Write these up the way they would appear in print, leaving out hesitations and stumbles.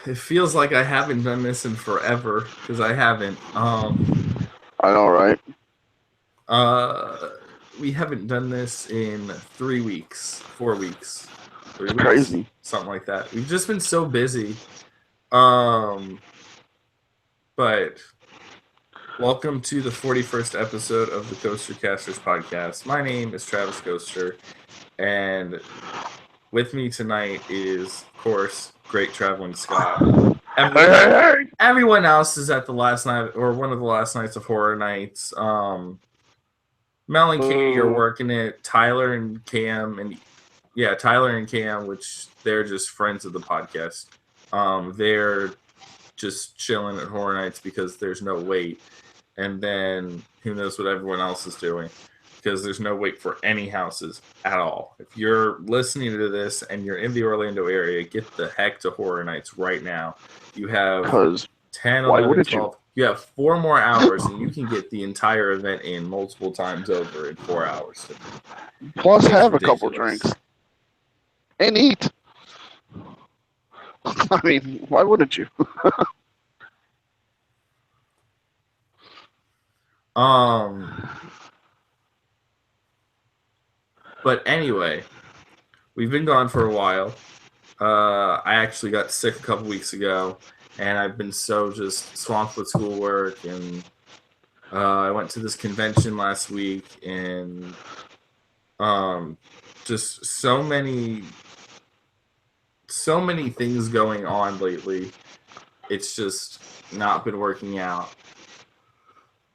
It feels like I haven't done this in forever because I haven't. I know, right? We haven't done this in 3 weeks, 4 weeks, 3 It's weeks, crazy. something like that. We've just been so busy. But welcome to the 41st episode of the TheCoasterCasters podcast. My name is Travis Coaster, and with me tonight is, of course, Great Traveling Scott. Everyone else is at the last night or one of the last nights of Horror Nights. Mel and Katie are working it. Tyler and Cam, which they're just friends of the podcast. They're just chilling at Horror Nights because there's no wait. And then who knows what everyone else is doing because there's no wait for any houses at all. If you're listening to this and you're in the Orlando area, get the heck to Horror Nights right now. You have 10, 11, 12. You have 4 more hours and you can get the entire event in multiple times over in 4 hours. Plus have a couple drinks. And eat. I mean, why wouldn't you? But anyway, we've been gone for a while. I actually got sick a couple weeks ago, and I've been so just swamped with schoolwork, and I went to this convention last week, and just so many things going on lately. It's just not been working out.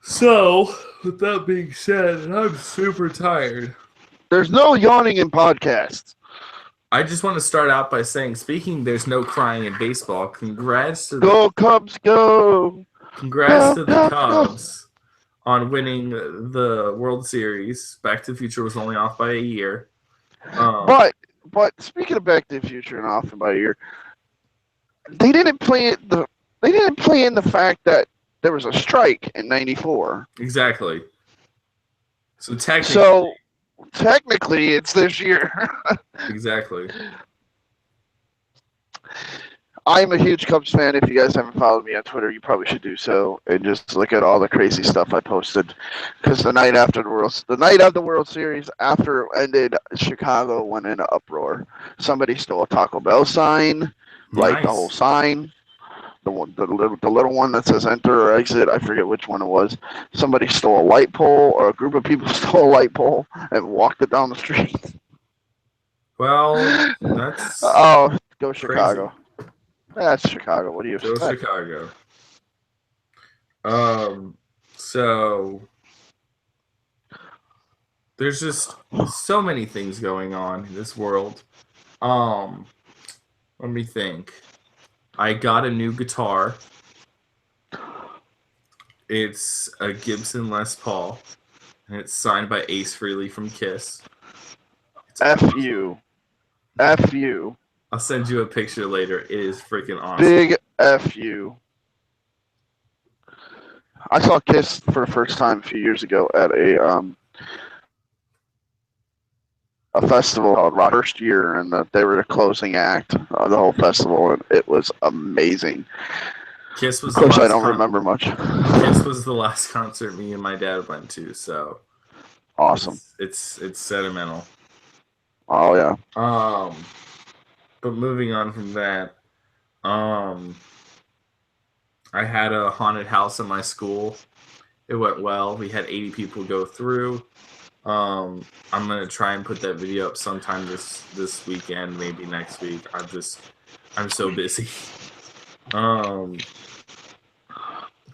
So, with that being said, I'm super tired. There's no yawning in podcasts. I just want to start out by saying, speaking there's no crying in baseball, congrats to Go Cubs, go! Congrats to the Cubs on winning the World Series. Back to the Future was only off by a year. But speaking of Back to the Future and off by a year, they didn't play in the fact that there was a strike in '94. Exactly. So technically, it's this year. Exactly. I'm a huge Cubs fan. If you guys haven't followed me on Twitter, you probably should do so and just look at all the crazy stuff I posted. Because the night of the World Series, after it ended, Chicago went in an uproar. Somebody stole a Taco Bell sign, like the whole sign. The little one that says enter or exit, I forget which one it was. Somebody stole a light pole, or a group of people stole a light pole and walked it down the street. Well, that's go Chicago. Crazy. That's Chicago. What do you expect? Go Chicago. So there's just so many things going on in this world. Let me think. I got a new guitar. It's a Gibson Les Paul, and it's signed by Ace Frehley from Kiss. F you. I'll send you a picture later. It is freaking awesome. Big F you. I saw Kiss for the first time a few years ago at a festival called Rock First Year, and they were the closing act of the whole festival, and it was amazing. Kiss was of course, I don't remember much. Kiss was the last concert me and my dad went to, so awesome. It's sentimental. Oh yeah. But moving on from that, I had a haunted house in my school. It went well. We had 80 people go through. I'm gonna try and put that video up sometime this weekend, maybe next week. I'm so busy.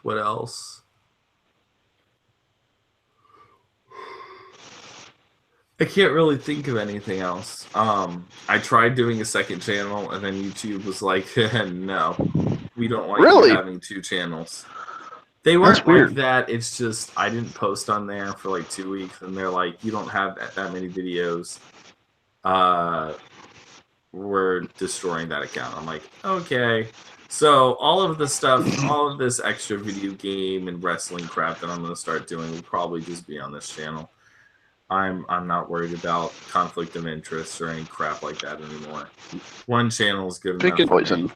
What else? I can't really think of anything else. I tried doing a second channel, and then YouTube was like, no, we don't like you having 2 channels. They weren't like that. It's just I didn't post on there for like 2 weeks, and they're like, you don't have that many videos. We're destroying that account. I'm like, okay. So all of this extra video game and wrestling crap that I'm going to start doing will probably just be on this channel. I'm not worried about conflict of interest or any crap like that anymore. One channel is good enough. Poison.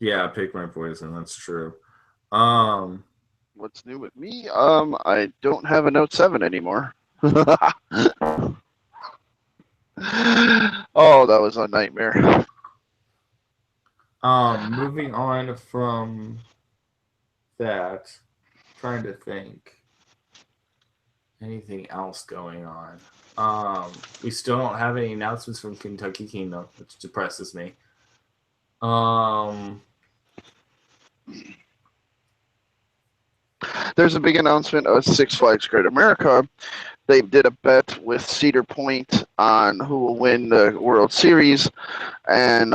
Yeah, pick my poison. That's true. What's new with me? I don't have a Note 7 anymore. Oh, that was a nightmare. Moving on from that, trying to think anything else going on. We still don't have any announcements from Kentucky Kingdom, which depresses me. There's a big announcement of Six Flags Great America. They did a bet with Cedar Point on who will win the World Series, and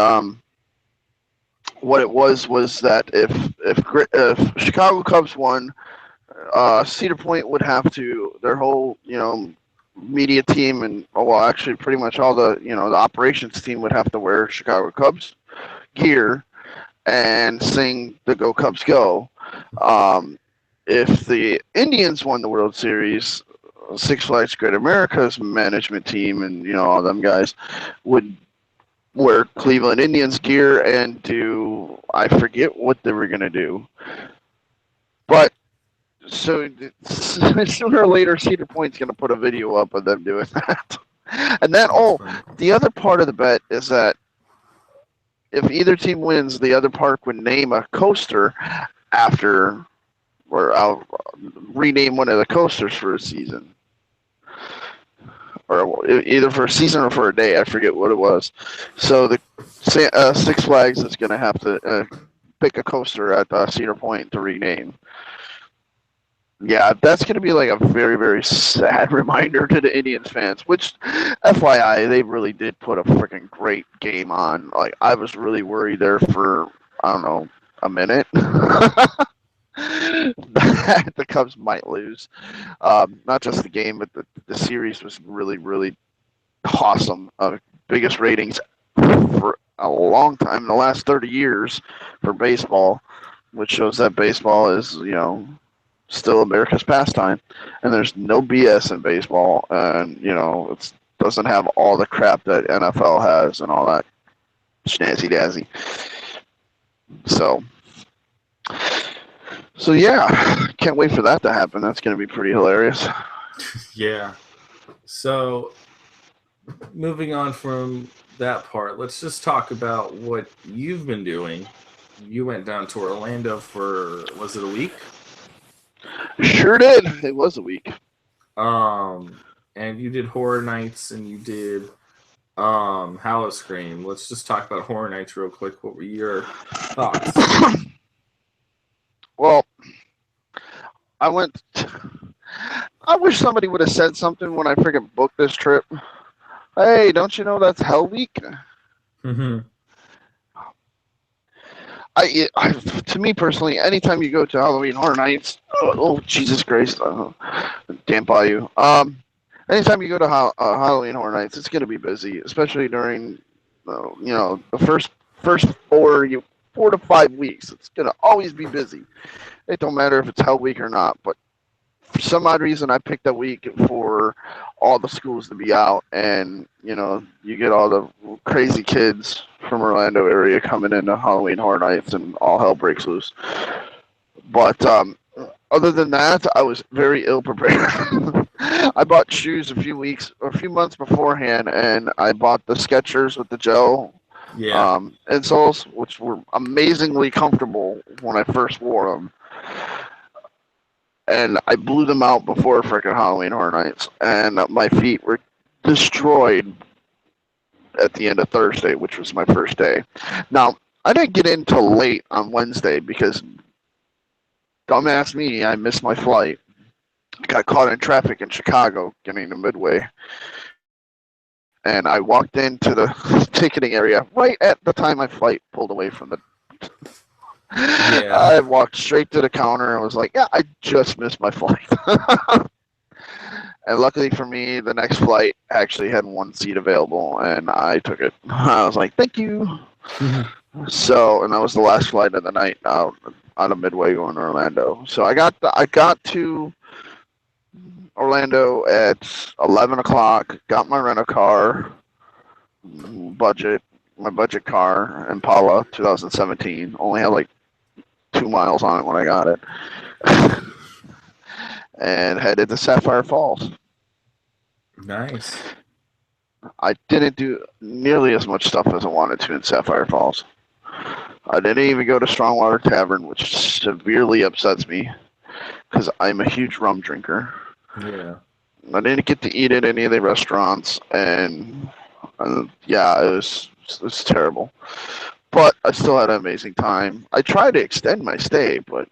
what it was that if Chicago Cubs won, Cedar Point would have to their whole media team and actually pretty much all the the operations team would have to wear Chicago Cubs gear and sing the Go Cubs Go. If the Indians won the World Series, Six Flags Great America's management team and all them guys would wear Cleveland Indians gear and do I forget what they were gonna do, but so sooner or later Cedar Point's gonna put a video up of them doing that. And then the other part of the bet is that if either team wins, the other park would name a coaster after, or I'll rename one of the coasters for a season. Or either for a season or for a day. I forget what it was. So the Six Flags is going to have to pick a coaster at Cedar Point to rename. Yeah, that's going to be like a very, very sad reminder to the Indians fans, which, FYI, they really did put a freaking great game on. Like, I was really worried there for, I don't know, a minute. The Cubs might lose. Not just the game, but the series was really, really awesome. Biggest ratings for a long time, in the last 30 years for baseball, which shows that baseball is, still America's pastime. And there's no BS in baseball. And, it doesn't have all the crap that NFL has and all that snazzy-dazzy. So yeah, can't wait for that to happen. That's going to be pretty hilarious. Yeah. So moving on from that part, let's just talk about what you've been doing. You went down to Orlando for, was it a week? Sure did. It was a week. And you did Horror Nights and you did Howl-O-Scream. Let's just talk about Horror Nights real quick. What were your thoughts? Well, I wish somebody would have said something when I freaking booked this trip. Hey, don't you know that's Hell Week? Mm-hmm. To me personally, anytime you go to Halloween Horror Nights, oh Jesus Christ, damn Bayou. Anytime you go to Halloween Horror Nights, it's gonna be busy, especially during, the first 4 to 5 weeks. It's gonna always be busy. It don't matter if it's Hell Week or not, but for some odd reason, I picked that week for all the schools to be out, and you get all the crazy kids from Orlando area coming into Halloween Horror Nights, and all hell breaks loose. But other than that, I was very ill prepared. I bought shoes a few months beforehand, and I bought the Skechers with the gel insoles, which were amazingly comfortable when I first wore them. And I blew them out before freaking Halloween Horror Nights, and my feet were destroyed at the end of Thursday, which was my first day. Now, I didn't get in till late on Wednesday because, dumbass me, I missed my flight. Got caught in traffic in Chicago getting to Midway. And I walked into the ticketing area right at the time my flight pulled away from the... Yeah. I walked straight to the counter and was like, yeah, I just missed my flight. And luckily for me, the next flight actually had one seat available, and I took it. I was like, thank you. Mm-hmm. So, and that was the last flight of the night out of Midway going to Orlando. So I got to Orlando at 11 o'clock, got my rent-a-car, budget, my budget car, Impala 2017. Only had like 2 miles on it when I got it. And headed to Sapphire Falls. Nice. I didn't do nearly as much stuff as I wanted to in Sapphire Falls. I didn't even go to Strongwater Tavern, which severely upsets me because I'm a huge rum drinker. Yeah. I didn't get to eat at any of the restaurants, and yeah, it was terrible. But I still had an amazing time. I tried to extend my stay, but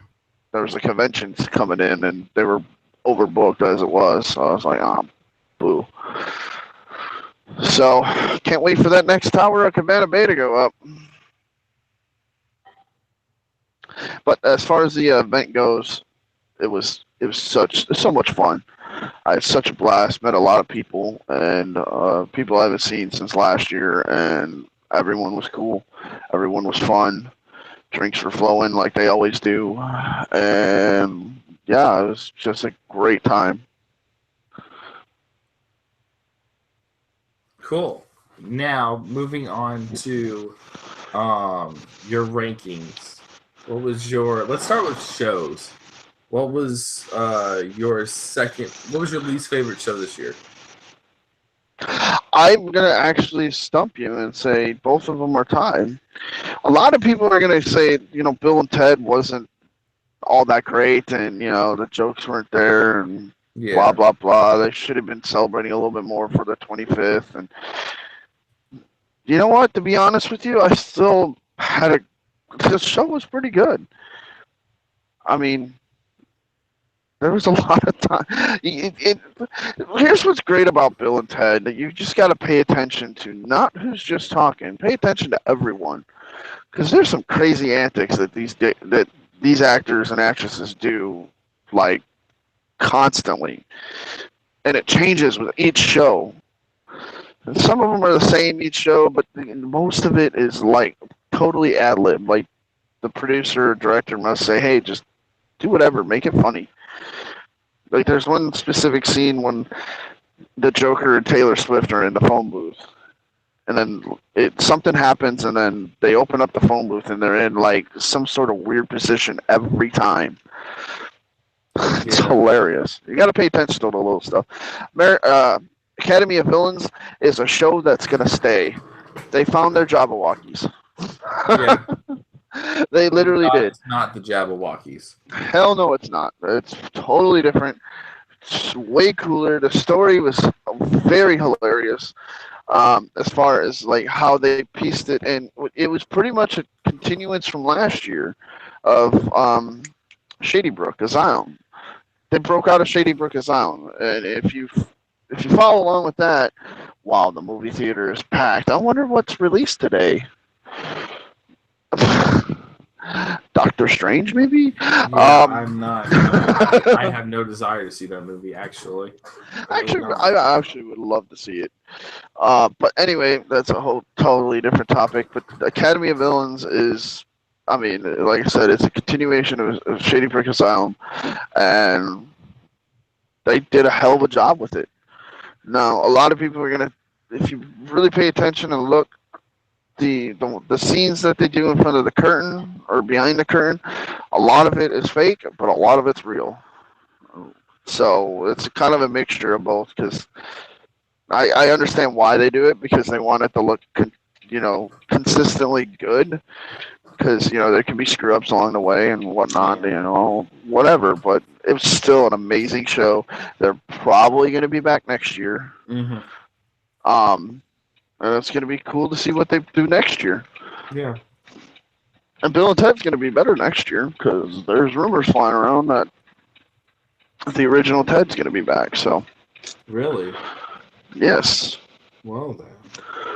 there was a convention coming in, and they were overbooked as it was. So I was like, boo. So can't wait for that next tower of Cabana Bay to go up. But as far as the event goes, it was so much fun. I had such a blast. Met a lot of people, and people I haven't seen since last year, and everyone was cool. Everyone was fun. Drinks were flowing like they always do, and yeah, it was just a great time. Cool. Now moving on to your rankings. What was your? Let's start with shows. What was your second? What was your least favorite show this year? I'm gonna actually stump you and say both of them are tied. A lot of people are gonna say, Bill and Ted wasn't all that great, and the jokes weren't there, and blah blah blah. They should have been celebrating a little bit more for the 25th. And you know what? To be honest with you, I still had the show was pretty good. I mean, there was a lot of time. Here's what's great about Bill and Ted: that you just got to pay attention to not who's just talking. Pay attention to everyone, because there's some crazy antics that these actors and actresses do, like constantly, and it changes with each show. And some of them are the same each show, but most of it is like totally ad lib. Like the producer or director must say, "Hey, just do whatever, make it funny." Like there's one specific scene when the Joker and Taylor Swift are in the phone booth, and then something happens, and then they open up the phone booth, and they're in like some sort of weird position every time. It's hilarious. You got to pay attention to the little stuff. Academy of Villains is a show that's gonna stay. They found their Jabberwockies. Yeah. They literally did. It's not the Jabberwockies. Hell no, it's not. It's totally different. It's way cooler. The story was very hilarious. As far as like how they pieced it, and it was pretty much a continuance from last year of Shady Brook Asylum. They broke out of Shady Brook Asylum, and if you follow along with that, wow, the movie theater is packed. I wonder what's released today. Doctor Strange, maybe? Yeah, I'm not. I have no desire to see that movie, actually. I actually would love to see it. But anyway, that's a whole totally different topic. But the Academy of Villains is, I mean, like I said, it's a continuation of Shady Brook Asylum, and they did a hell of a job with it. Now, a lot of people are gonna, if you really pay attention and look, the scenes that they do in front of the curtain or behind the curtain, a lot of it is fake, but a lot of it's real. So it's kind of a mixture of both. Because I understand why they do it, because they want it to look, consistently good. Because there can be screw ups along the way and whatnot, whatever. But it was still an amazing show. They're probably going to be back next year. Mm-hmm. And it's going to be cool to see what they do next year. Yeah. And Bill and Ted's going to be better next year, because there's rumors flying around that the original Ted's going to be back. So. Really? Yes. Well then.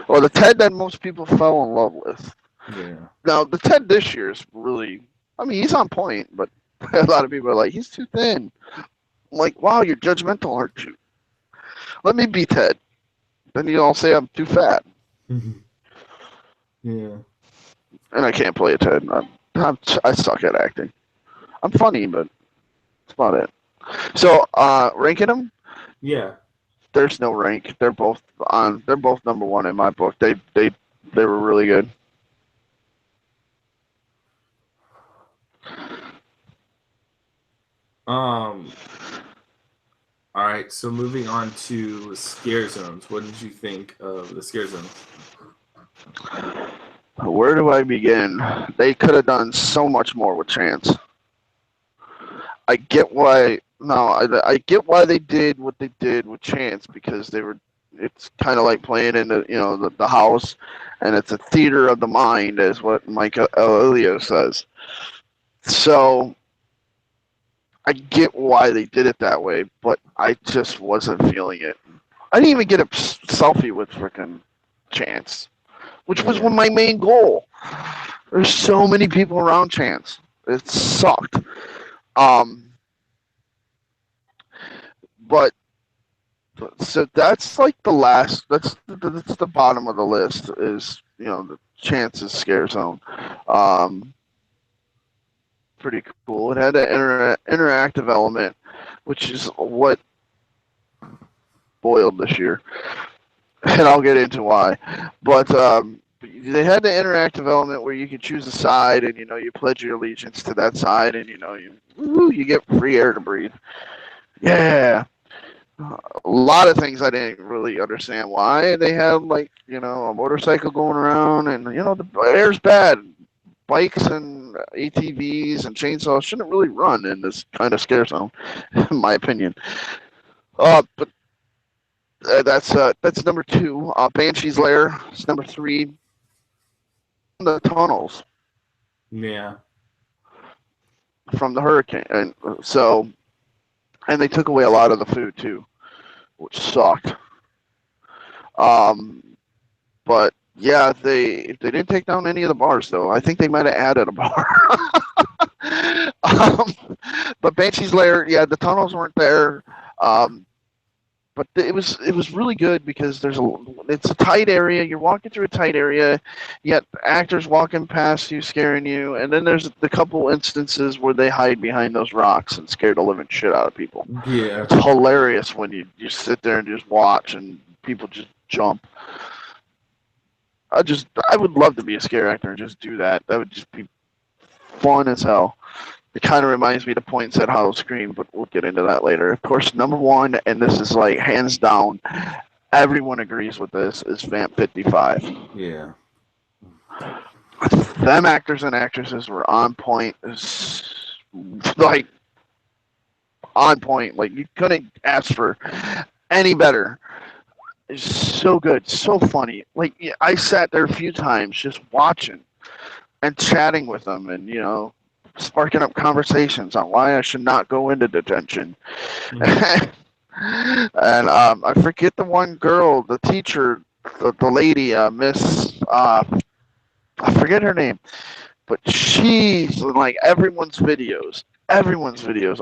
Well, the Ted that most people fell in love with. Yeah. Now the Ted this year is really, I mean, he's on point, but a lot of people are like, he's too thin. I'm like, wow, you're judgmental, aren't you? Let me be Ted. Then you all say I'm too fat. Yeah. And I can't play a Ted. I suck at acting. I'm funny, but that's about it. So, ranking them? Yeah. There's no rank. They're both number one in my book. They They were really good. All right, so moving on to scare zones. What did you think of the scare zones? Where do I begin? They could have done so much more with Chance. I get why. No, I get why they did what they did with Chance, because they were. It's kind of like playing in the house, and it's a theater of the mind, is what Mike Elio says. So I get why they did it that way, but I just wasn't feeling it. I didn't even get a selfie with freaking Chance, which was my main goal. There's so many people around Chance. It sucked. But so that's like the last. That's the bottom of the list. Is the Chance's scare zone. Pretty cool. It had an interactive element, which is what boiled this year, and I'll get into why. But they had the interactive element where you could choose a side, and you pledge your allegiance to that side, and you get free air to breathe. Yeah. A lot of things I didn't really understand why. They had a motorcycle going around, and the air's bad. Bikes and ATVs and chainsaws shouldn't really run in this kind of scare zone, in my opinion. But that's number 2. Banshee's Lair is number 3. The tunnels. Yeah. From the hurricane, and they took away a lot of the food too, which sucked. But yeah, they didn't take down any of the bars though. I think they might have added a bar. But Banshee's Lair, yeah, the tunnels weren't there. But it was really good because it's a tight area. You're walking through a tight area, yet actors walking past you, scaring you, and then there's the couple instances where they hide behind those rocks and scare the living shit out of people. Yeah, it's hilarious when you sit there and just watch and people just jump. I would love to be a scare actor and just do that. That would just be fun as hell. It kind of reminds me of the points at Hollow Scream, but we'll get into that later. Of course, number 1, and this is like hands down, everyone agrees with this, is Vamp 55. Yeah. Them actors and actresses were on point. Like, on point. Like, you couldn't ask for any better. It's so good, so funny. Like, I sat there a few times just watching and chatting with them and, sparking up conversations on why I should not go into detention. Mm-hmm. And I forget the one girl, the teacher, the lady, Miss, I forget her name, but she's in like everyone's videos,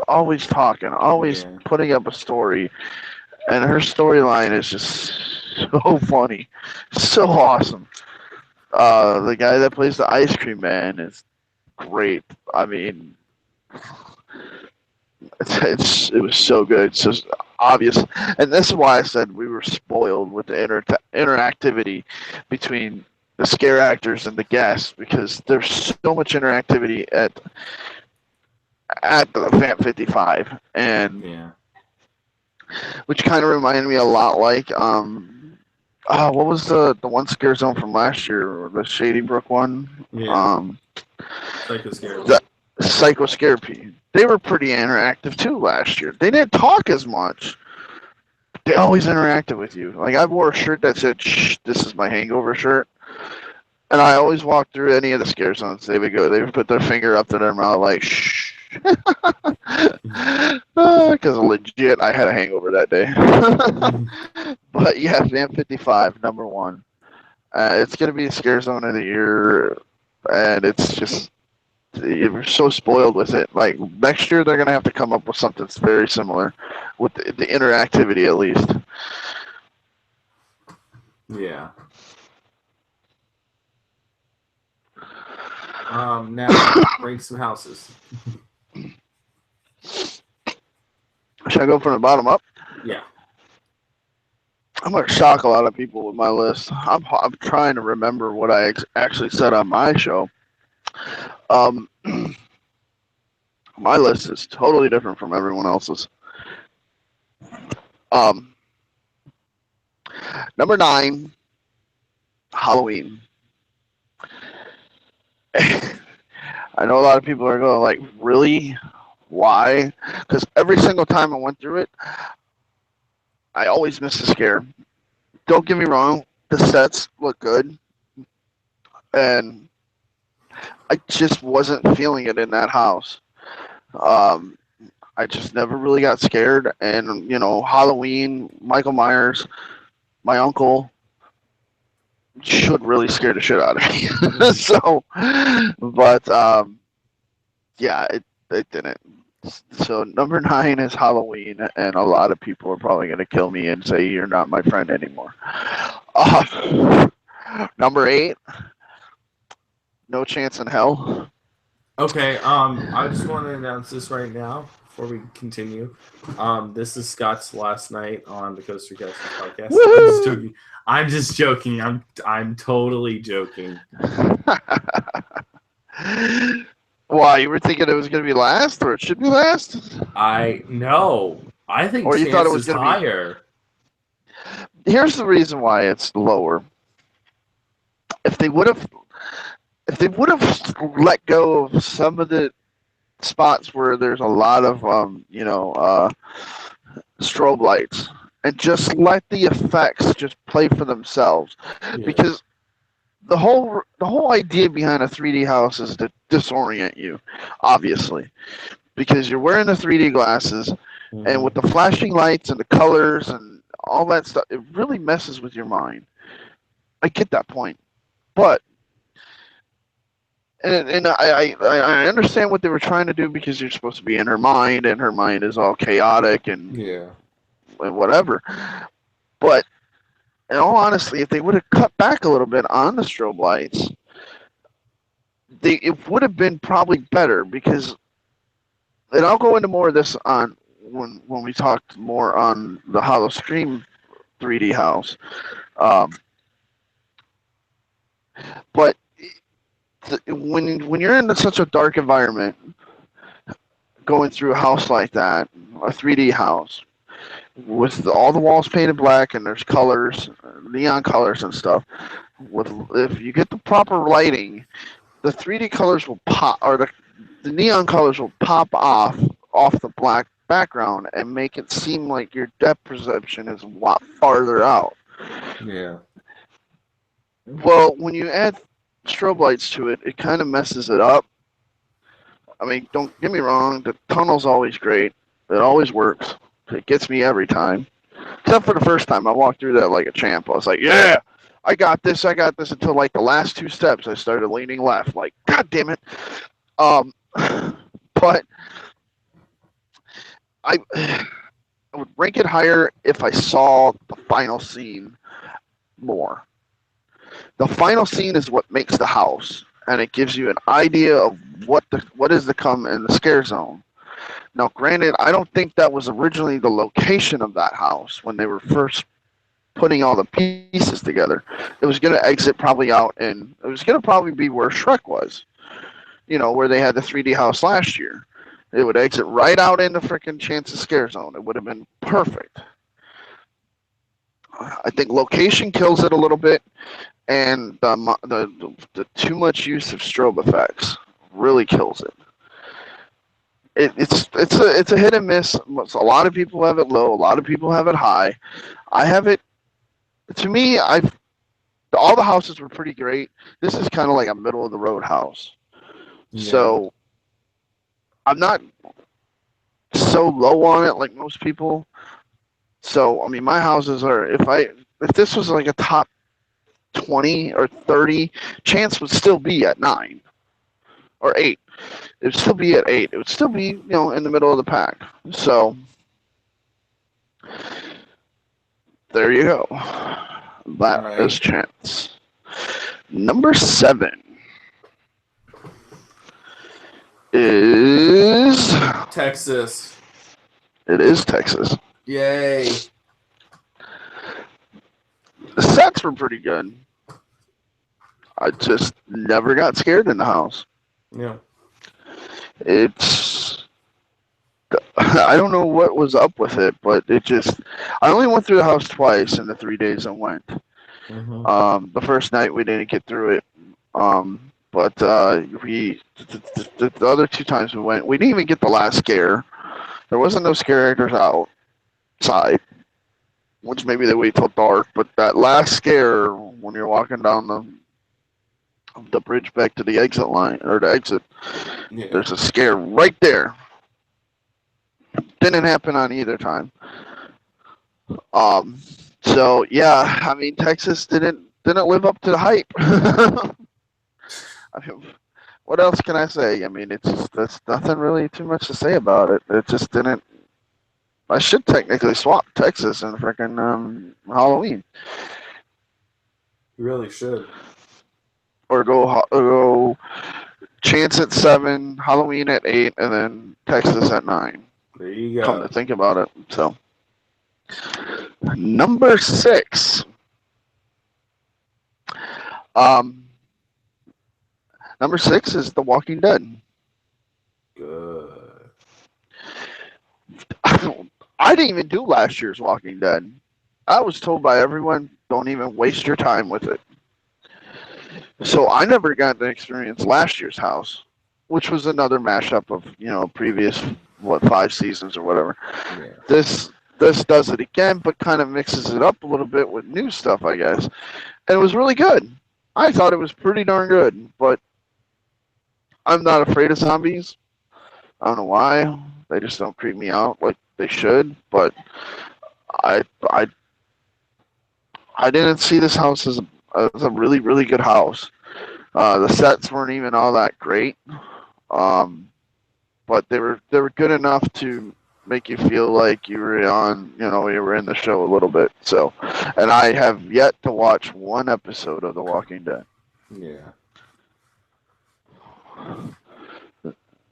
always talking, always putting up a story, and her storyline is just so funny, so awesome. The guy that plays the ice cream man is great. I mean, it was so good, so obvious, and this is why I said we were spoiled with the interactivity between the scare actors and the guests, because there's so much interactivity at the Vamp 55, and which kind of reminded me a lot like what was the one scare zone from last year, the Shady Brook one? Psycho Scare P. They were pretty interactive too last year. They didn't talk as much. They always interacted with you. Like, I wore a shirt that said, "Shh, this is my hangover shirt." And I always walked through any of the scare zones. They would put their finger up to their mouth like, "Shh." Because legit, I had a hangover that day. But yeah, Vamp 55, number 1. It's going to be a scare zone of the year, and it's just, you're so spoiled with it. Like, next year they're going to have to come up with something that's very similar with the interactivity, at least. Yeah. Now rank some houses. Should I go from the bottom up? Yeah. I'm gonna shock a lot of people with my list. I'm trying to remember what I actually said on my show. Um, my list is totally different from everyone else's. Um, number 9, Halloween. I know a lot of people are going like, really? Why? Because every single time I went through it, I always missed a scare. Don't get me wrong, the sets look good, and I just wasn't feeling it in that house. Um, I just never really got scared, and Halloween, Michael Myers, my uncle should really scare the shit out of me. So, but yeah, it didn't. So number 9 is Halloween, and a lot of people are probably going to kill me and say you're not my friend anymore. Number 8, No Chance in Hell. Okay, I just want to announce this right now before we continue. This is Scott's last night on the TheCoasterCasters podcast. Woo! I'm just joking. I'm totally joking. Why, you were thinking it was going to be last, or it should be last? I think Or you thought it was is going to higher. be. Here's the reason why it's lower. If they would have let go of some of the spots where there's a lot of strobe lights and just let the effects just play for themselves, because the whole idea behind a 3D house is to disorient you, obviously, because you're wearing the 3D glasses, and with the flashing lights and the colors and all that stuff, it really messes with your mind. I get that point, but and I understand what they were trying to do, because you're supposed to be in her mind, and her mind is all chaotic and whatever. But in all honesty, if they would have cut back a little bit on the strobe lights, it would have been probably better, because, and I'll go into more of this on when we talked more on the Hollow Stream 3D house. But when you're in such a dark environment, going through a house like that, a 3D house, with all the walls painted black and there's colors, neon colors and stuff, if you get the proper lighting, the 3D colors will pop, or the neon colors will pop off the black background and make it seem like your depth perception is a lot farther out. Yeah. Well, when you add strobe lights to it, it kind of messes it up. I mean, don't get me wrong, the tunnel's always great. It always works. It gets me every time. Except for the first time I walked through that like a champ. I was like, yeah, I got this, until like the last 2 steps I started leaning left. Like, God damn it. But I would rank it higher if I saw the final scene more. The final scene is what makes the house, and it gives you an idea of what is to come in the scare zone. Now, granted, I don't think that was originally the location of that house when they were first putting all the pieces together. It was going to exit probably out, and it was going to probably be where Shrek was, where they had the 3D house last year. It would exit right out in the freaking Chance's scare zone. It would have been perfect. I think location kills it a little bit, and the too much use of strobe effects really kills it. It's a hit and miss. A lot of people have it low. A lot of people have it high. I have it. To me, all the houses were pretty great. This is kind of like a middle of the road house. Yeah. So I'm not so low on it like most people. So I mean, my houses are, if this was like a top 20 or 30, Chance would still be at 9 or 8. It would still be at 8. It would still be, in the middle of the pack. So there you go. That is Chance. Number 7 is Texas. It is Texas. Yay. The sets were pretty good. I just never got scared in the house. Yeah. It's I don't know what was up with it, but it just I only went through the house twice in the 3 days I went. Mm-hmm. The first night we didn't get through it. But the other 2 times we went, we didn't even get the last scare. There wasn't no scare actors outside, which maybe they wait till dark. But that last scare when you're walking down the bridge back to the exit line or the exit, Yeah. there's a scare right there. Didn't happen on either time. So yeah, I mean Texas didn't live up to the hype. I mean, what else can I say? I mean, it's just there's nothing really too much to say about it. It just didn't. I should technically swap Texas and freaking Halloween, You really should. or go Chance at 7, Halloween at 8, and then Texas at 9. There you Come go. to think about it, so number 6. Number 6 is The Walking Dead. Good. I didn't even do last year's Walking Dead. I was told by everyone, don't even waste your time with it. So I never got to experience last year's house, which was another mashup of previous 5 seasons or whatever. Yeah. This does it again, but kind of mixes it up a little bit with new stuff, I guess. And it was really good. I thought it was pretty darn good, but I'm not afraid of zombies. I don't know why. They just don't creep me out like they should. But I didn't see this house as a really, really good house. The sets weren't even all that great, but they were good enough to make you feel like you were you were in the show a little bit. So, and I have yet to watch one episode of The Walking Dead. Yeah.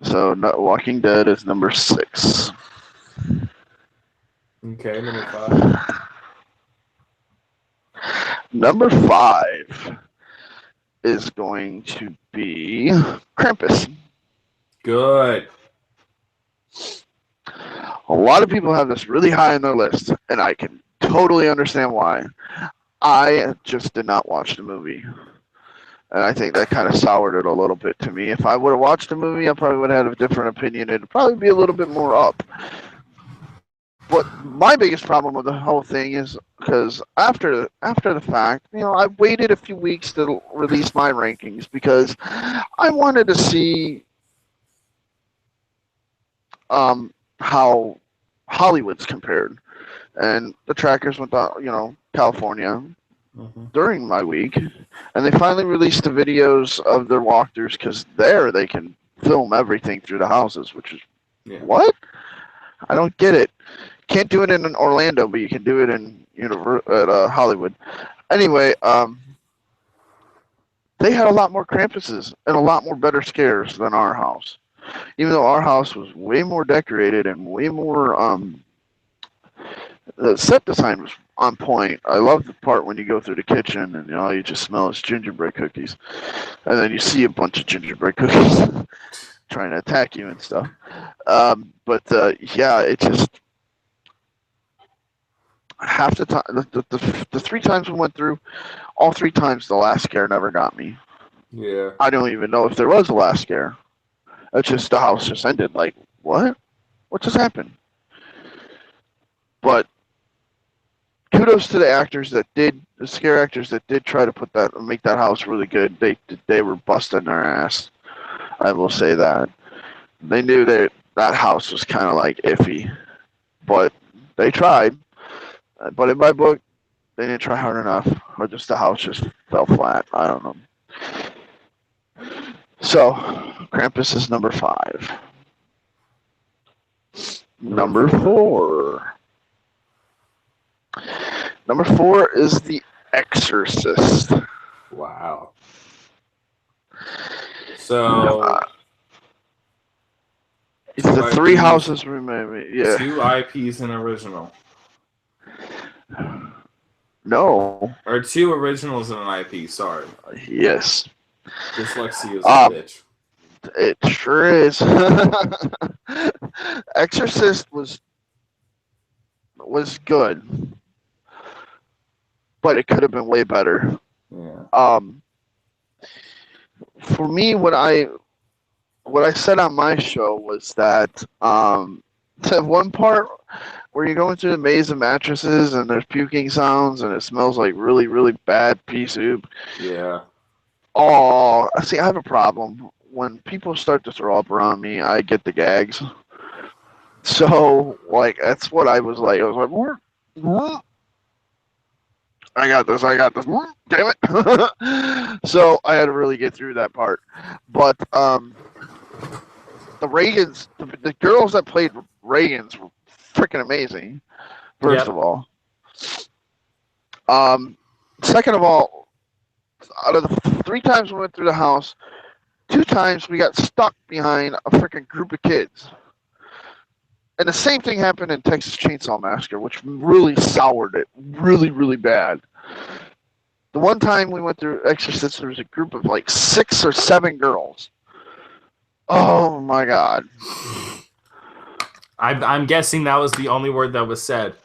So, Walking Dead is number 6. Okay, number 5. Number 5 is going to be Krampus. Good. A lot of people have this really high on their list, and I can totally understand why. I just did not watch the movie. And I think that kind of soured it a little bit to me. If I would have watched the movie, I probably would have had a different opinion. It'd probably be a little bit more up. But my biggest problem with the whole thing is because after the fact, I waited a few weeks to release my rankings because I wanted to see how Hollywood's compared. And the trackers went to, California during my week, and they finally released the videos of their walkthroughs because there they can film everything through the houses, which is what? I don't get it. Can't do it in Orlando, but you can do it in Hollywood. Anyway, they had a lot more Krampuses and a lot more better scares than our house. Even though our house was way more decorated and way more, the set design was on point. I love the part when you go through the kitchen and all you just smell is gingerbread cookies, and then you see a bunch of gingerbread cookies trying to attack you and stuff. But yeah, it just half the time, the 3 times we went through, all 3 times the last scare never got me. Yeah. I don't even know if there was a last scare. It's just the house just ended. Like, what? What just happened? But kudos to the actors the scare actors that did try to make that house really good. They were busting their ass. I will say that. They knew that house was kind of like iffy, but they tried. But in my book, they didn't try hard enough, or just the house just fell flat. I don't know. So, Krampus is number 5. Number 4. Number 4 is The Exorcist. Wow. So it's the 3 houses we made. Yeah. 2 IPs and original. No. Or 2 originals and an IP, sorry. Yes. Dyslexia is a bitch. It sure is. Exorcist was good, but it could have been way better. Yeah. For me, what I said on my show was that the one part where you're going through the maze of mattresses and there's puking sounds and it smells like really, really bad pea soup. Yeah. Oh, see, I have a problem. When people start to throw up around me, I get the gags. So, like, that's what I was like. I was like, I got this. Damn it. So I had to really get through that part. But the Reagans, the girls that played Reagans were freaking amazing, first of all. Second of all, out of the 3 times we went through the house, 2 times we got stuck behind a freaking group of kids. And the same thing happened in Texas Chainsaw Massacre, which really soured it really, really bad. The one time we went through Exorcist, there was a group of like 6 or 7 girls. Oh my God. I'm guessing that was the only word that was said.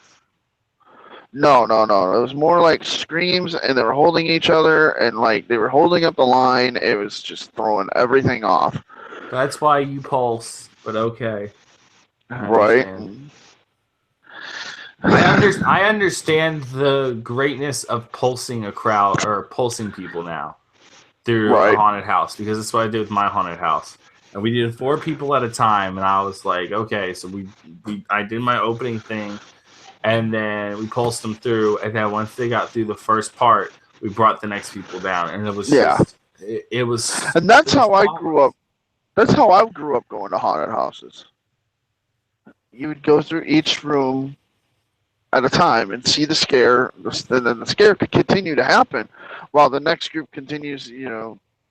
No. It was more like screams, and they were holding each other, and like they were holding up the line. It was just throwing everything off. That's why you pulse, but okay. Right. I understand the greatness of pulsing a crowd or pulsing people now through a haunted house, because that's what I did with my haunted house. And we did 4 people at a time, and I was like, okay, so I did my opening thing, and then we pulsed them through, and then once they got through the first part, we brought the next people down, and it was it was. And that's how I grew up. That's how I grew up going to haunted houses. You would go through each room at a time and see the scare, and then the scare could continue to happen while the next group continues,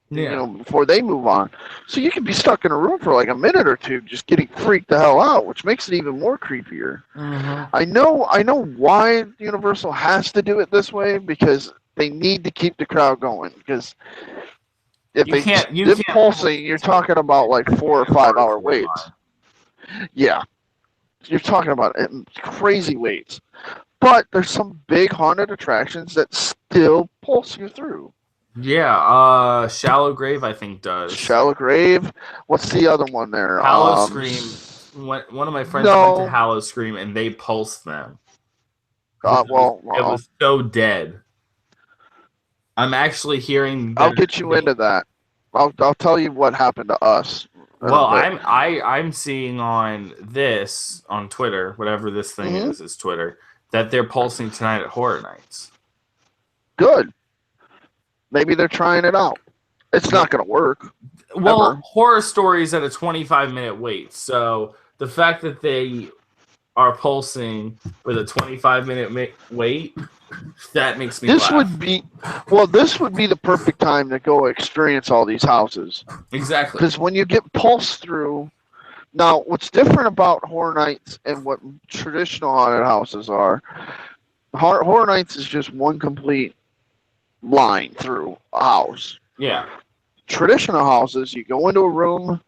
before they move on. So you could be stuck in a room for like a minute or 2 just getting freaked the hell out, which makes it even more creepier. Mm-hmm. I know why Universal has to do it this way, because they need to keep the crowd going, because if they keep pulsing, you're talking about like 4 or 5 hour waits. Yeah. You're talking about crazy waits. But there's some big haunted attractions that still pulse you through. Yeah, Shallow Grave, I think, does. Shallow Grave? What's the other one there? Hallow Scream. One of my friends went to Hallow Scream, and they pulsed them. It was so dead. I'm actually hearing... I'll get you into that. I'll tell you what happened to us. Well, I'm seeing on Twitter, whatever this thing is Twitter, that they're pulsing tonight at Horror Nights. Good. Maybe they're trying it out. It's not going to work. Well, ever. Horror Stories at a 25-minute wait. So the fact that they are pulsing with a 25-minute wait, that makes me laugh. This would be the perfect time to go experience all these houses. Exactly. Because when you get pulsed through... Now, what's different about Horror Nights and what traditional haunted houses are, Horror Nights is just one complete line through a house. Yeah. Traditional houses, you go into a room,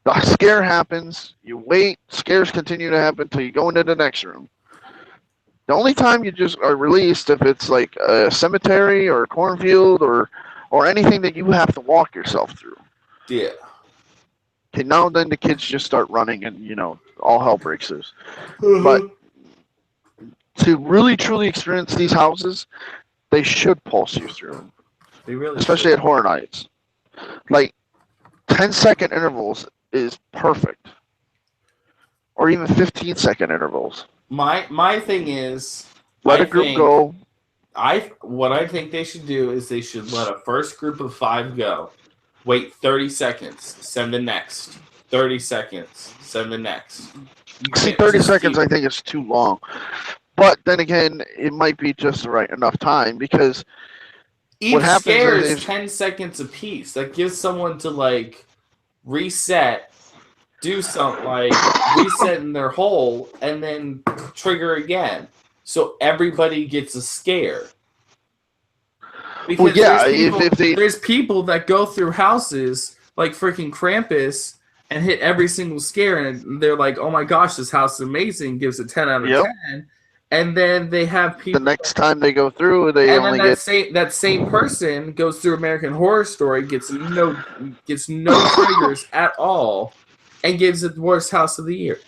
the scare happens, you wait, scares continue to happen until you go into the next room. The only time you just are released if it's like a cemetery or a cornfield or anything that you have to walk yourself through. Yeah. Okay, now then the kids just start running and, all hell breaks loose. But to really, truly experience these houses, they should pulse you through. They really especially should. At Horror Nights. Like, 10-second intervals is perfect. Or even 15-second intervals. My thing is... Let a group go. What I think they should do is they should let a first group of 5 go. Wait 30 seconds. Send the next. 30 seconds. Send the next. See, 30 seconds I think is too long. But then again, it might be just the right enough time, because each scare is 10 seconds apiece. That gives someone to, like, reset, do something, like, reset in their hole, and then trigger again. so everybody gets a scare. Because there's people that go through houses like freaking Krampus and hit every single scare, and they're like, "Oh my gosh, this house is amazing!" Gives it 10 out of 10, and then they have people. The next time they go through, they only get that same person goes through American Horror Story, gets no triggers at all, and gives it the worst house of the year.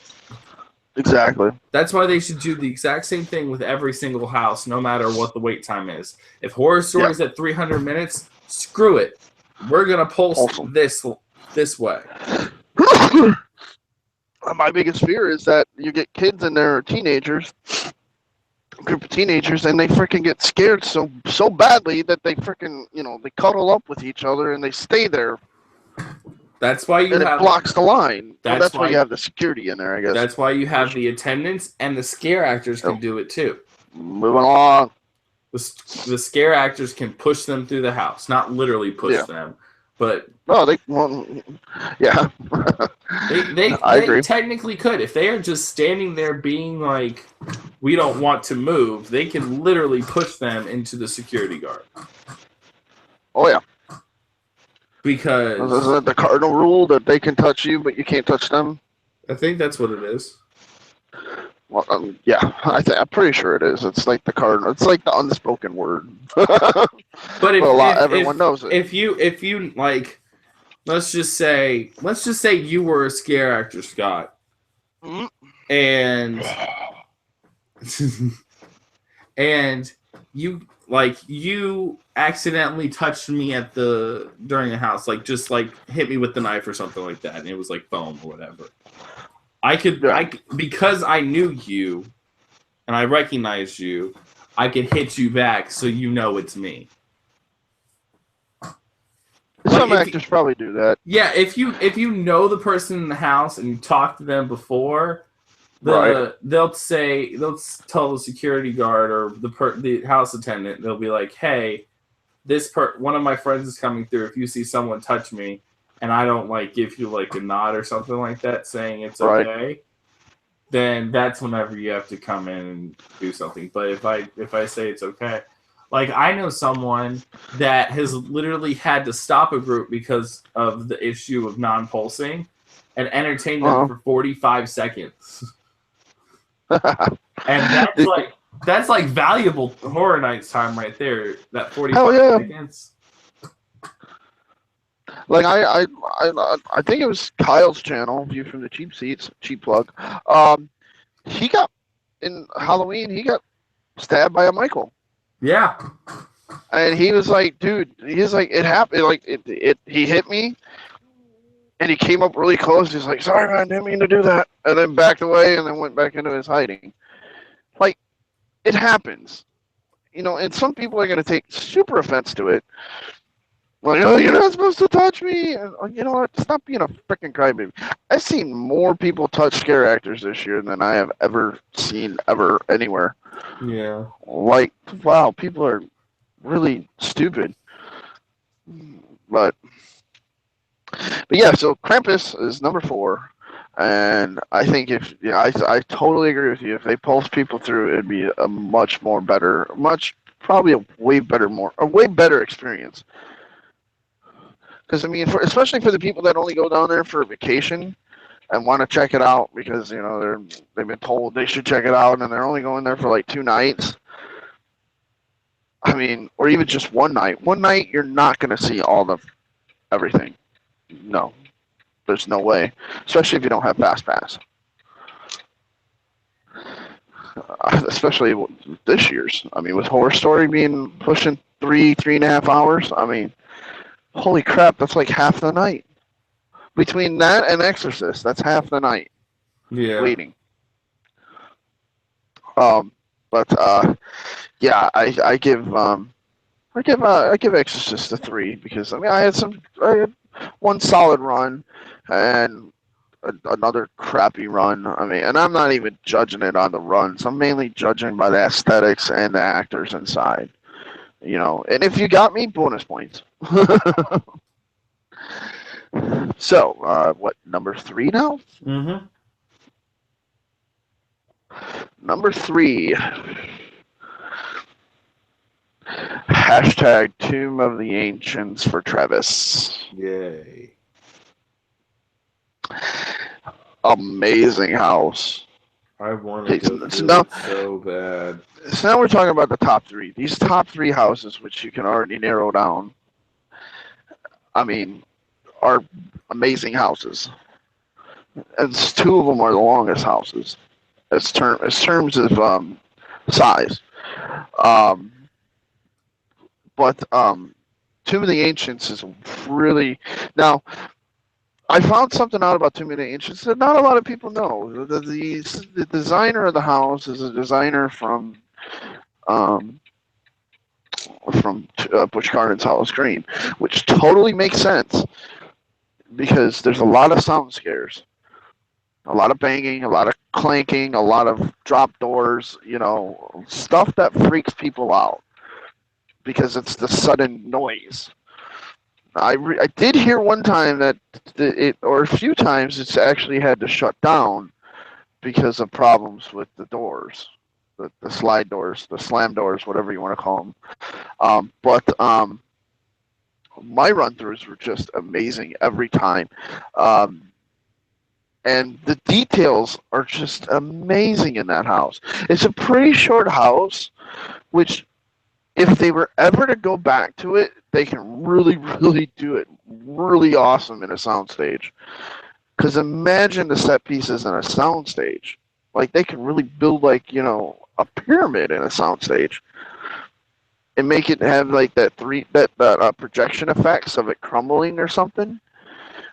Exactly. That's why they should do the exact same thing with every single house, no matter what the wait time is. If Horror Story is at 300 minutes, screw it. We're gonna pulse this way. My biggest fear is that you get kids in there, or teenagers, a group of teenagers, and they freaking get scared so badly that they freaking, they cuddle up with each other and they stay there. That's why it blocks the line. That's why you have the security in there, I guess. That's why you have the attendants, and the scare actors can do it too. Moving along. The scare actors can push them through the house. Not literally push them, but... No, they technically could. If they are just standing there being like, we don't want to move, they can literally push them into the security guard. Oh, yeah. Because... Isn't it the cardinal rule that they can touch you, but you can't touch them? I think that's what it is. Well, I'm pretty sure it is. It's like the cardinal. It's like the unspoken word. But everyone knows it. If you like, let's just say you were a scare actor, Scott, and and you accidentally touched me during the house, just hit me with the knife or something like that, and it was like foam or whatever. Because I knew you and I recognized you, I could hit you back so you know it's me. Some actors probably do that. Yeah, if you know the person in the house and you talk to them before, they'll tell the security guard or the house attendant, they'll be like, "Hey, one of my friends is coming through. If you see someone touch me, and I don't give you a nod or something like that saying it's okay, then that's whenever you have to come in and do something. But if I say it's okay, I know someone that has literally had to stop a group because of the issue of non-pulsing and entertain them for 45 seconds. And that's valuable Horror Nights time right there, that 45 seconds. I think it was Kyle's channel, View from the Cheap Seats, cheap plug. He got in Halloween. He got stabbed by a Michael. Yeah. And he was like, dude, he's like, it happened. He hit me, and he came up really close. He's like, sorry, man, didn't mean to do that, and then backed away, and then went back into his hiding. It happens, and some people are gonna take super offense to it. You're not supposed to touch me. And, you know what? Stop being a freaking crybaby. I've seen more people touch scare actors this year than I have ever seen anywhere. Yeah. Wow, people are really stupid. But yeah, so Krampus is number 4. And I think I totally agree with you. If they pulse people through, it'd be a probably a way better experience. Because, especially for the people that only go down there for a vacation and want to check it out because, they've been told they should check it out and they're only going there for 2 nights. Or even just one night. One night, you're not going to see everything. No. There's no way. Especially if you don't have Fast Pass. Especially this year's. With Horror Story being pushing 3.5 hours, holy crap, that's half the night. Between that and Exorcist, that's half the night. Yeah. Waiting. I give Exorcist a 3 because I had one solid run and another crappy run. And I'm not even judging it on the runs. I'm mainly judging by the aesthetics and the actors inside. And if you got me, bonus points. So, number 3 now? Mm-hmm. Number 3. Hashtag Tomb of the Ancients for Travis. Yay. Amazing house. I want to go So do it so bad. So now we're talking about the top 3. These top 3 houses, which you can already narrow down, I mean, are amazing houses. And 2 of them are the longest houses as terms of size. But Tomb of the Ancients is really... Now, I found something out about Tomb of the Ancients that not a lot of people know. The designer of the house is a designer from Busch Gardens Hollis Green, which totally makes sense because there's a lot of sound scares, a lot of banging, a lot of clanking, a lot of drop doors, stuff that freaks people out because it's the sudden noise. I did hear one time that or a few times it's actually had to shut down because of problems with the doors, the slide doors, the slam doors, whatever you want to call them. But my run-throughs were just amazing every time. And the details are just amazing in that house. It's a pretty short house, which if they were ever to go back to it, they can really, really do it really awesome in a soundstage. Because imagine the set pieces in a soundstage. Like, they can really build, a pyramid in a soundstage. And make it have, that projection effects of it crumbling or something.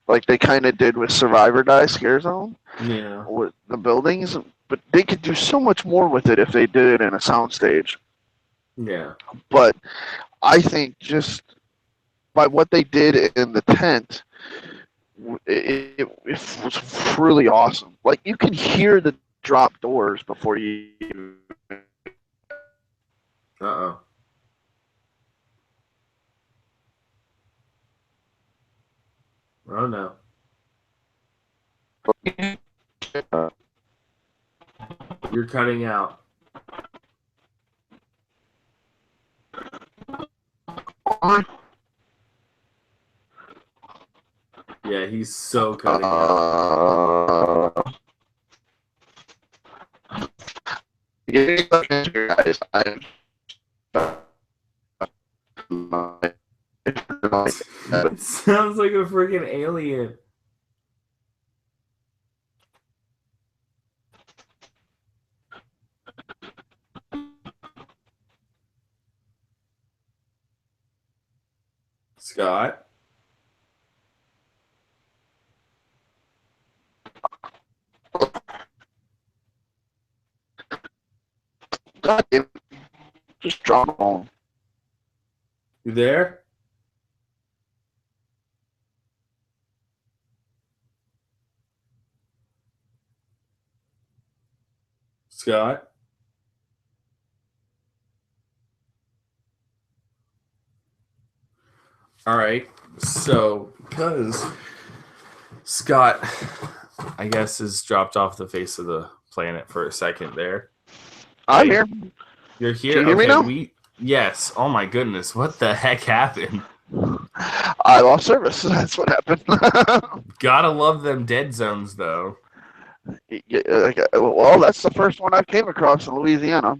Like they kind of did with Survivor Die Scare Zone. Yeah. With the buildings. But they could do so much more with it if they did it in a soundstage. Yeah. But I think just by what they did in the tent, it was really awesome. Like, you can hear the drop doors before you... Uh-oh. Oh, no. You're cutting out. Yeah, he's so cutting out. It sounds like a freaking alien. Scott? God damn it. Just drop it home. You there? Scott? All right. So, because Scott, I guess, has dropped off the face of the planet for a second there. I'm here. You're here? Can you hear me now? Yes. Oh, my goodness. What the heck happened? I lost service. That's what happened. Gotta love them dead zones, though. Well, that's the first one I came across in Louisiana.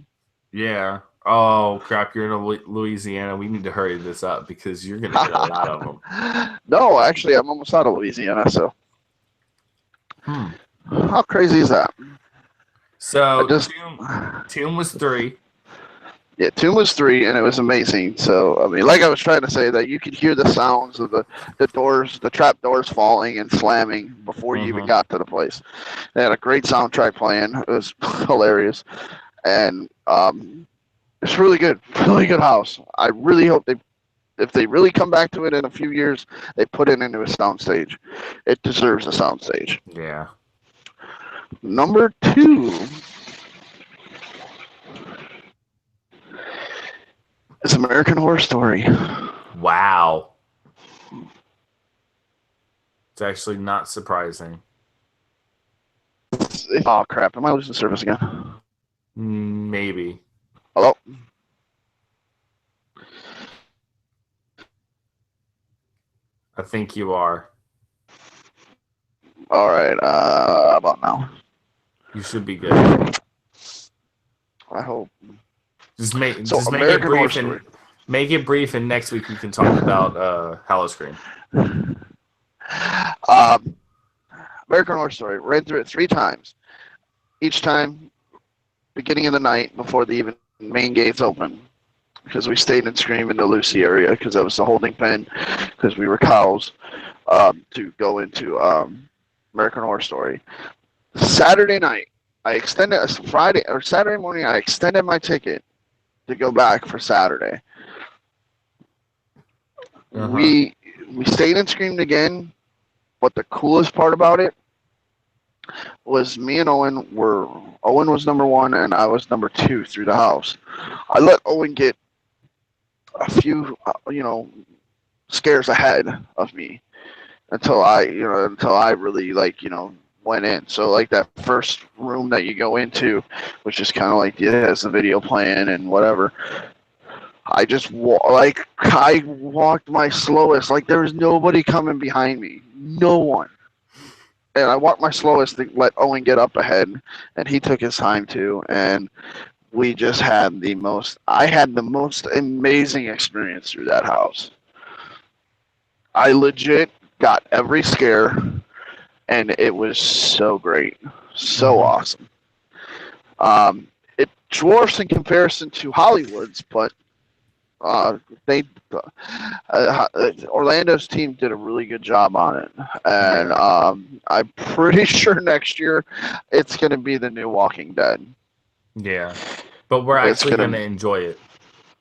Yeah. Oh, crap. You're in Louisiana. We need to hurry this up because you're going to get a lot of them. No, actually, I'm almost out of Louisiana, so. How crazy is that? So, Tomb was 3. Yeah, Tomb was 3, and it was amazing. So, I mean, like I was trying to say, that you could hear the sounds of the doors, the trap doors falling and slamming before you even got to the place. They had a great soundtrack playing. It was hilarious. And it's really good house. I really hope if they really come back to it in a few years, they put it into a soundstage. It deserves a soundstage. Yeah. Number 2 is American Horror Story. Wow. It's actually not surprising. Oh, crap. Am I losing service again? Maybe. Hello? I think you are. All right. How about now? You should be good. I hope. Just make So, it American Horror brief Story. and make it brief, and next week we can talk about Howl-O-Scream. American Horror Story. Read through it 3 times. Each time, beginning of the night before the even main gates open. Because we stayed in Scream in the Lucy area because that was the holding pen because we were cows to go into American Horror Story. Saturday night, I extended Saturday morning. I extended my ticket to go back for Saturday. We stayed and screamed again, but the coolest part about it was me and Owen was number 1 and I was number 2 through the house. I let Owen get a few scares ahead of me until I really went in. So like that first room that you go into, which is kind of like it has the video playing and whatever. I just I walked my slowest, like there was nobody coming behind me, no one. And I walked my slowest to let Owen get up ahead, and he took his time too. And we just had the most amazing experience through that house. I legit got every scare, and it was so great, so awesome. It dwarfs in comparison to Hollywood's, but Orlando's team did a really good job on it, and I'm pretty sure next year it's going to be the new Walking Dead. Yeah, but we're actually going to enjoy it.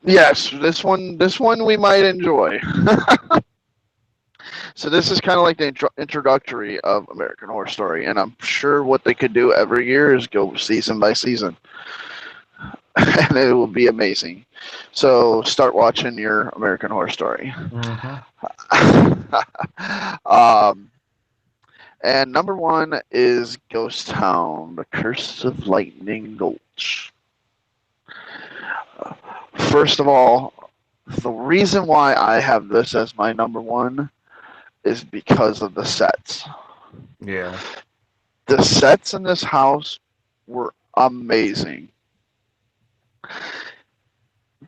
Yes, this one we might enjoy. So this is kind of like the introductory of American Horror Story, and I'm sure what they could do every year is go season by season. And it will be amazing. So start watching your American Horror Story. And number 1 is Ghost Town, The Curse of Lightning Gulch. First of all, the reason why I have this as my number 1 is because of the sets. Yeah. The sets in this house were amazing.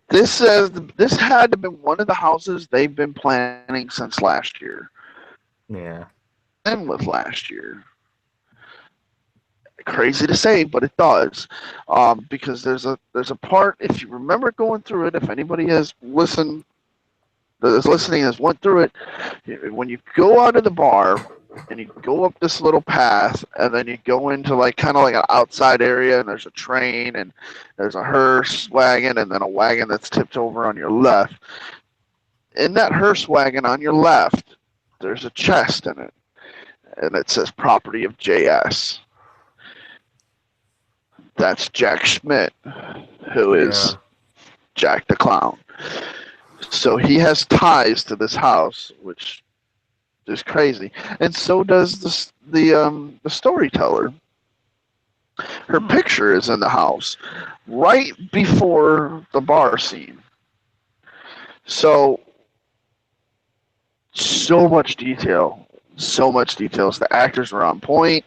This had to have been one of the houses they've been planning since last year. Yeah. And with last year. Crazy to say, but it does. Because there's a part, if you remember going through it, if anybody has listening has went through it, when you go out of the bar and you go up this little path and then you go into kind of like an outside area and there's a train and there's a hearse wagon and then a wagon that's tipped over on your left. In that hearse wagon on your left, there's a chest in it and it says property of JS. That's Jack Schmidt, who is Jack the Clown. So he has ties to this house, which is crazy, and so does the storyteller. Her picture is in the house right before the bar scene. So much detail, so much details. The actors were on point.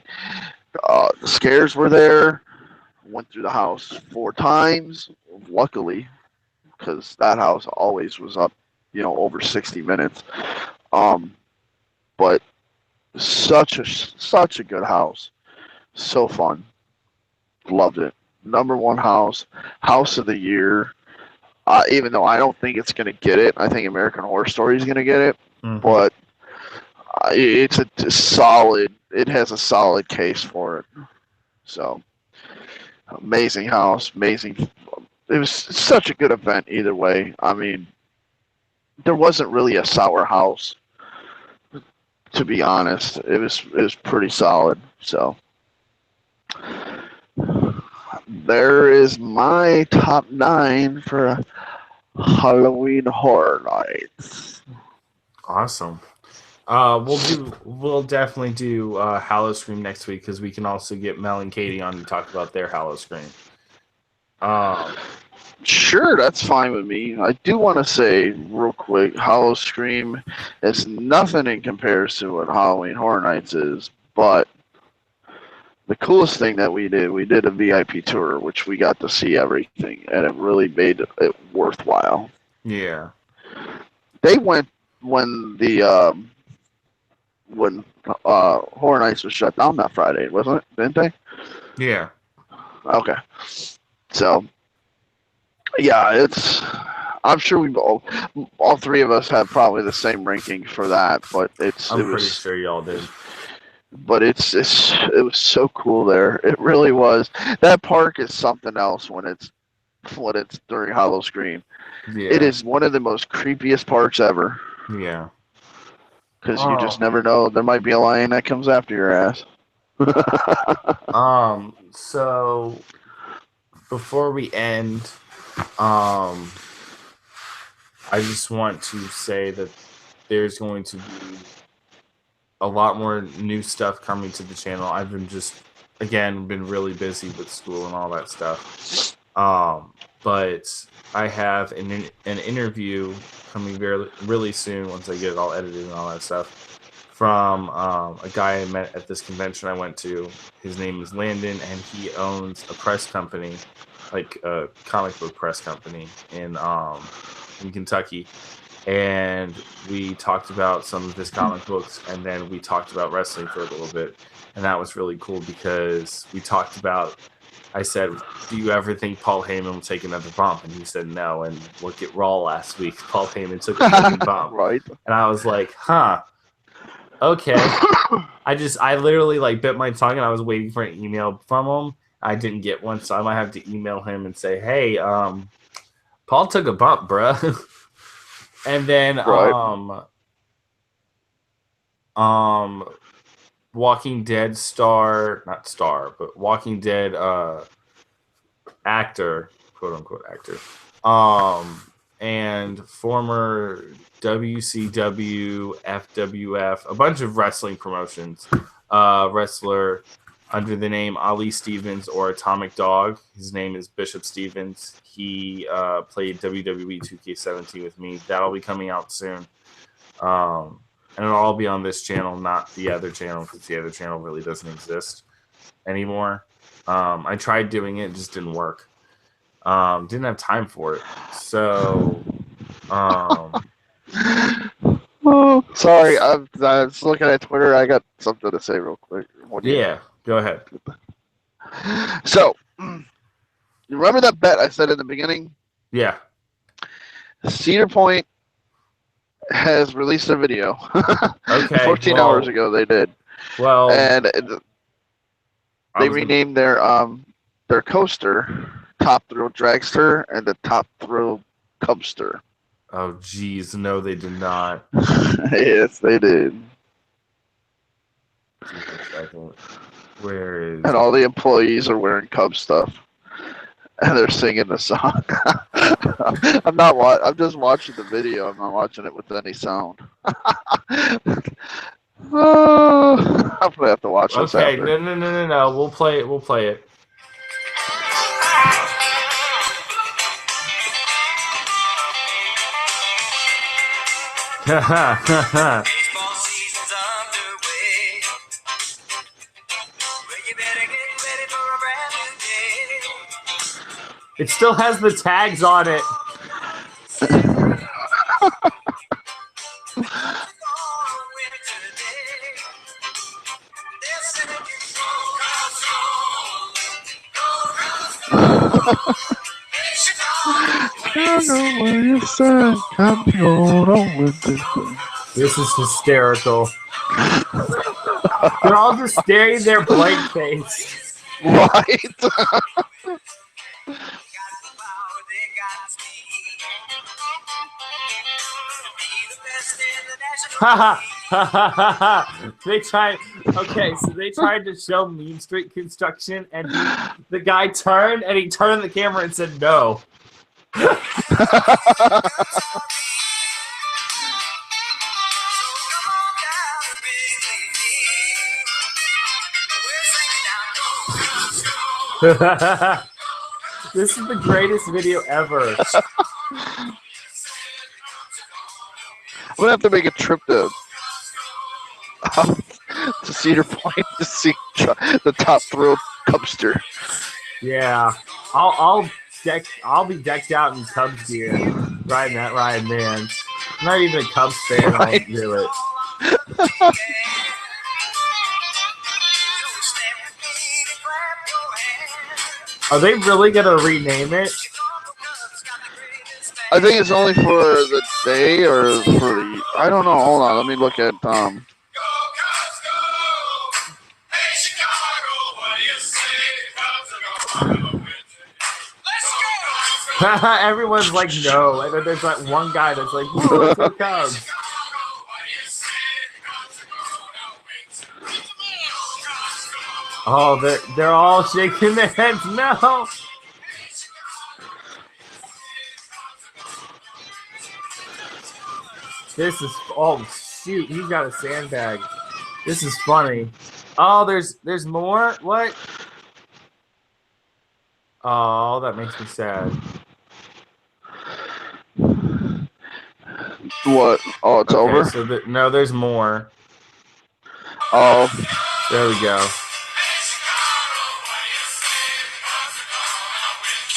The scares were there. Went through the house 4 times, luckily, because that house always was up, over 60 minutes. But such a good house, so fun, loved it. Number 1 house of the year. Even though I don't think it's gonna get it, I think American Horror Story is gonna get it. But it's a solid. It has a solid case for it. So amazing house, amazing. It was such a good event either way. I mean, there wasn't really a sour house, to be honest. It was pretty solid. So there is my top 9 for Halloween Horror Nights. Awesome. We'll definitely do Howl-O-Scream next week because we can also get Mel and Katie on to talk about their Howl-O-Scream. Sure, that's fine with me. I do want to say real quick, Hollow Scream is nothing in comparison to what Halloween Horror Nights is, but the coolest thing that we did a VIP tour, which we got to see everything, and it really made it worthwhile. Yeah. They went when Horror Nights was shut down that Friday, wasn't it? Didn't they? Yeah. Okay. So, yeah, I'm sure we all three of us have probably the same ranking for that, but I'm pretty sure y'all did. But it was so cool there. It really was. That park is something else when it's during Hollow Scream. Yeah. It is one of the most creepiest parks ever. Yeah. Because you just never know. There might be a lion that comes after your ass. So before we end, I just want to say that there's going to be a lot more new stuff coming to the channel. I've been really busy with school and all that stuff. But I have an interview coming really soon once I get it all edited and all that stuff from a guy I met at this convention I went to. His name is Landon, and he owns a press company, like a comic book press company in Kentucky. And we talked about some of his comic books, and then we talked about wrestling for a little bit. And that was really cool because we talked about, I said, do you ever think Paul Heyman will take another bump? And he said no. And look at Raw last week. Paul Heyman took a fucking bump. Right. And I was like, huh. Okay. I literally like bit my tongue, and I was waiting for an email from him. I didn't get one, so I might have to email him and say, hey, Paul took a bump, bruh. And then Walking Dead Walking Dead actor, quote unquote actor, and former WCW, FWF, a bunch of wrestling promotions, wrestler under the name Ali Stevens or Atomic Dog. His name is Bishop Stevens. He played WWE 2K17 with me. That'll be coming out soon. And it'll all be on this channel, not the other channel, because the other channel really doesn't exist anymore. I tried doing it, just didn't work. Didn't have time for it. So, oh, sorry, I was looking at Twitter. I got something to say real quick. Yeah, go ahead. So, you remember that bet I said in the beginning? Yeah. Cedar Point has released a video. Okay. 14 hours ago they did. Well, and they renamed their coaster Top Thrill Dragster and the Top Thrill Cubster. Oh, geez. No, they did not. Yes, they did. Where is... And all the employees are wearing Cub stuff. And they're singing the song. I'm just watching the video. I'm not watching it with any sound. Oh, I'm gonna have to watch this after. No. We'll play it. Baseball season's underway. Well, you better get ready for a brand new day. It still has the tags on it. This is hysterical. They're all just staring their blank face. Right. They tried to show Mean Street Construction, and the guy turned the camera and said no. This is the greatest video ever. I'm gonna have to make a trip to Cedar Point to see the top thrill coaster. Yeah, I'll be decked out in Cubs gear, riding that ride, man. I'm not even a Cubs fan. Right. I'll do it. Are they really gonna rename it? I think it's only for the day or for the. I don't know. Hold on. Let me look at. Everyone's like, no, and then there's like one guy that's like, woo, let's go Cubs. Oh, they're all shaking their heads. No. This is shoot, he's got a sandbag. This is funny. Oh, there's more? What? Oh, that makes me sad. What? Oh, it's over? So no, there's more. Oh. There we go.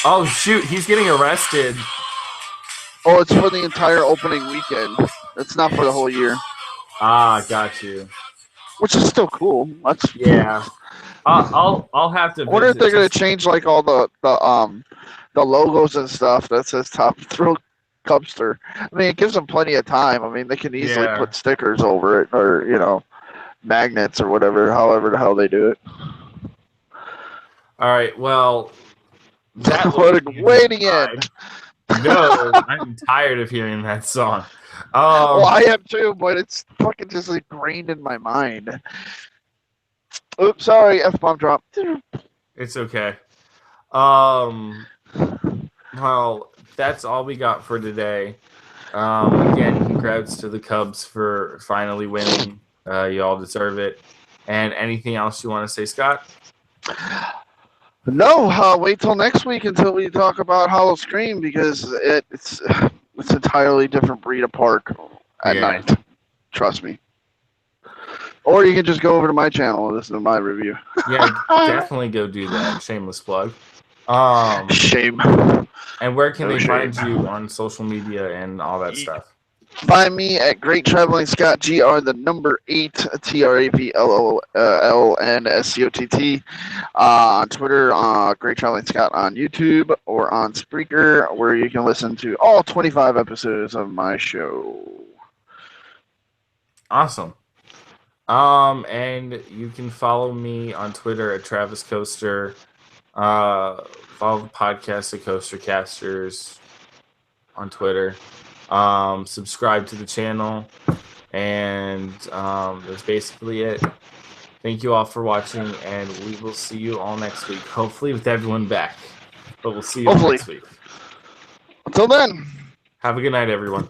Oh, shoot, he's getting arrested. Oh, it's for the entire opening weekend. It's not for the whole year. Ah, got you. Which is still cool. That's Yeah. I'll have to. I wonder if they're gonna change like all the logos and stuff that says Top Thrill Coaster. I mean, it gives them plenty of time. I mean, they can easily put stickers over it, or magnets or whatever. However the hell they do it. All right. Well, that waiting in. No, I'm tired of hearing that song. Well, I am too, but it's fucking just ingrained in my mind. Oops, sorry, F-bomb drop. It's okay. Well, that's all we got for today. Again, congrats to the Cubs for finally winning. You all deserve it. And anything else you want to say, Scott? No, wait till next week until we talk about Hollow Scream, because it's entirely different breed of park at night. Trust me. Or you can just go over to my channel and listen to my review. Yeah, definitely go do that. Shameless plug. Shame. And where can they find you on social media and all that stuff? Find me at Great Traveling Scott, GR8, TRAVLOLNSCOTT, on Twitter, Great Traveling Scott on YouTube, or on Spreaker, where you can listen to all 25 episodes of my show. Awesome. And you can follow me on Twitter at TravisCoaster. Follow the podcast at TheCoasterCasters on Twitter. Subscribe to the channel, and that's basically it. Thank you all for watching, and we will see you all next week. Hopefully with everyone back, but we'll see you all next week. Until then. Have a good night, everyone.